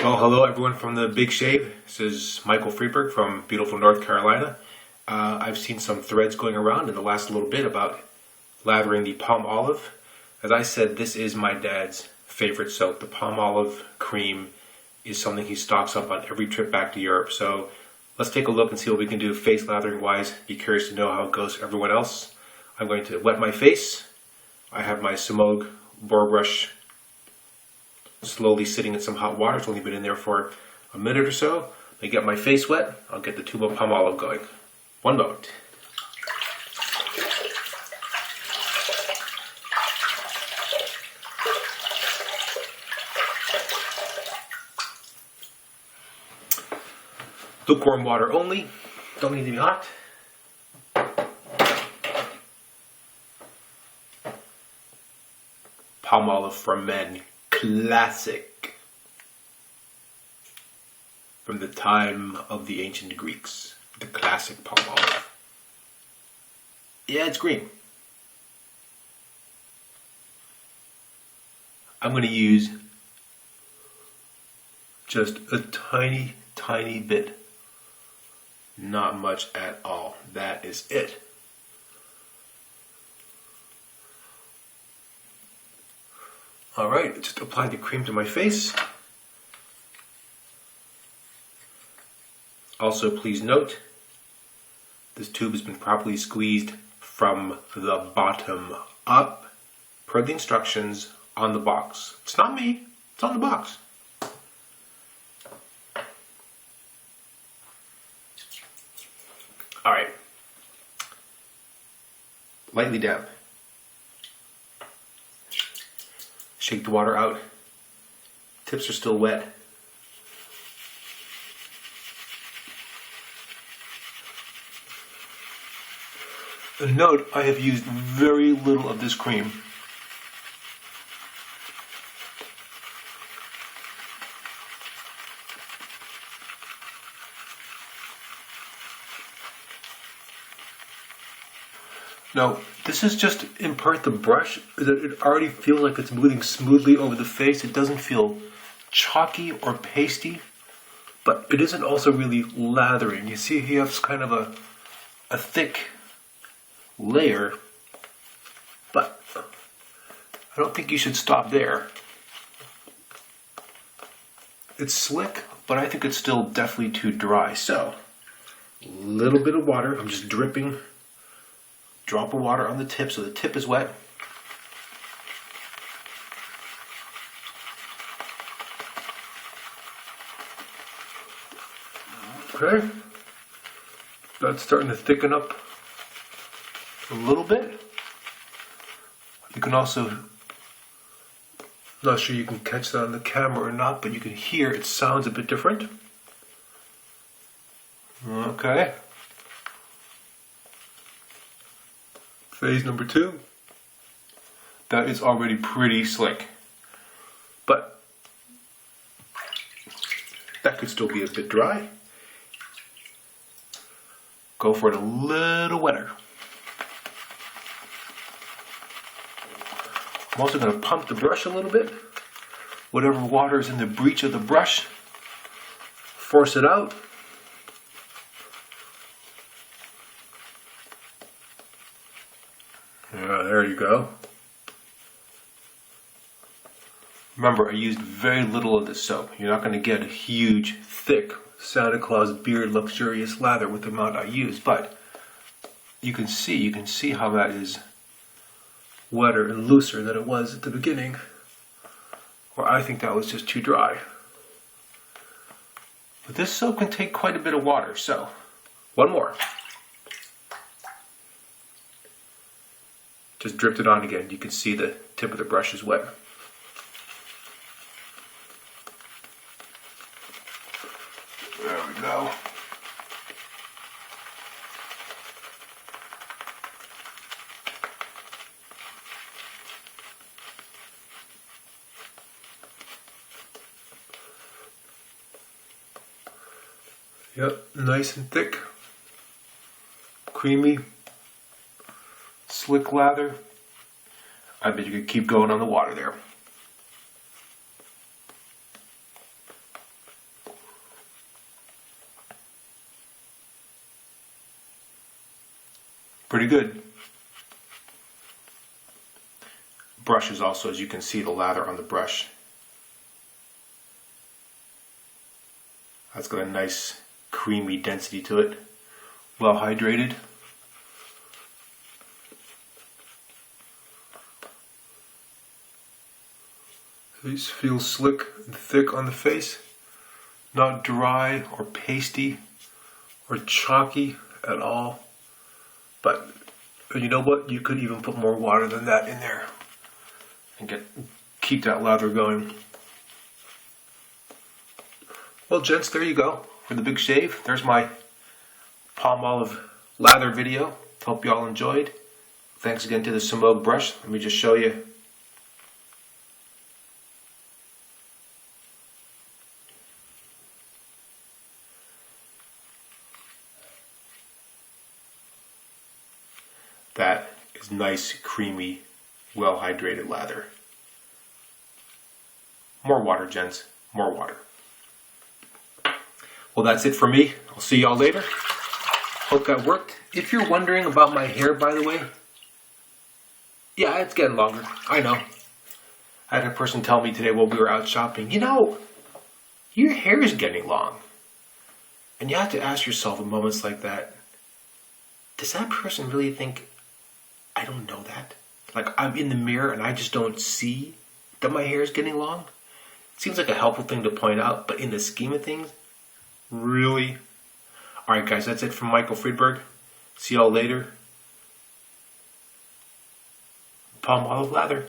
Well, hello everyone from the Big Shave. This is Michael Freeberg from beautiful North Carolina. I've seen some threads going around in the last little bit about lathering the Palmolive. As I said, this is my dad's favorite soap. The Palmolive cream is something he stocks up on every trip back to Europe. So let's take a look and see what we can do face lathering wise. Be curious to know how it goes for everyone else. I'm going to wet my face. I have my Simog boar brush slowly sitting in some hot water. It's only been in there for a minute or so. I get my face wet. I'll get the tube of Palmolive going. One moment. Lukewarm water only. Don't need to be hot. Palmolive for men. Classic. From the time of the ancient Greeks. The classic Palmolive. Yeah, it's green. I'm going to use just a tiny, tiny bit. Not much at all. That is it. Alright, just apply the cream to my face. Also, please note, this tube has been properly squeezed from the bottom up, per the instructions on the box. It's not me, it's on the box. Alright, lightly damp. Shake the water out. Tips are still wet. And note, I have used very little of this cream. Now, this is just in part the brush, that it already feels like it's moving smoothly over the face. It doesn't feel chalky or pasty, but it isn't also really lathering. You see, he has kind of a thick layer, but I don't think you should stop there. It's slick, but I think it's still definitely too dry. So, a little bit of water. I'm just dripping. Drop of water on the tip so the tip is wet. Okay. That's starting to thicken up a little bit. You can also, not sure you can catch that on the camera or not, but you can hear it sounds a bit different. Okay. Phase number 2, that is already pretty slick, but that could still be a bit dry. Go for it a little wetter. I'm also going to pump the brush a little bit. Whatever water is in the breech of the brush, force it out. There you go. Remember, I used very little of this soap. You're not going to get a huge, thick, Santa Claus beard luxurious lather with the amount I used, but you can see how that is wetter and looser than it was at the beginning, or I think that was just too dry. But this soap can take quite a bit of water, so one more. Just dripped it on again. You can see the tip of the brush is wet. There we go. Yep, nice and thick. Creamy. Slick lather. I bet you could keep going on the water there. pretty good. Brushes also, as you can see, the lather on the brush. That's got a nice creamy density to it. Well hydrated. These feel slick and thick on the face. Not dry or pasty or chalky at all. But you know what? You could even put more water than that in there and keep that lather going. Well, gents, there you go for the big shave. There's my Palmolive lather video. Hope you all enjoyed. Thanks again to the Simog brush. Let me just show you. That is nice, creamy, well hydrated lather. More water, gents. More water. Well, that's it for me. I'll see y'all later. Hope that worked. If you're wondering about my hair, by the way, yeah, it's getting longer. I know. I had a person tell me today while we were out shopping, you know, your hair is getting long. And you have to ask yourself in moments like that, does that person really think I don't know that? Like I'm in the mirror and I just don't see that my hair is getting long? It seems like a helpful thing to point out, but in the scheme of things, really? Alright guys, that's it from Michael Friedberg. See y'all later. Palmolive lather.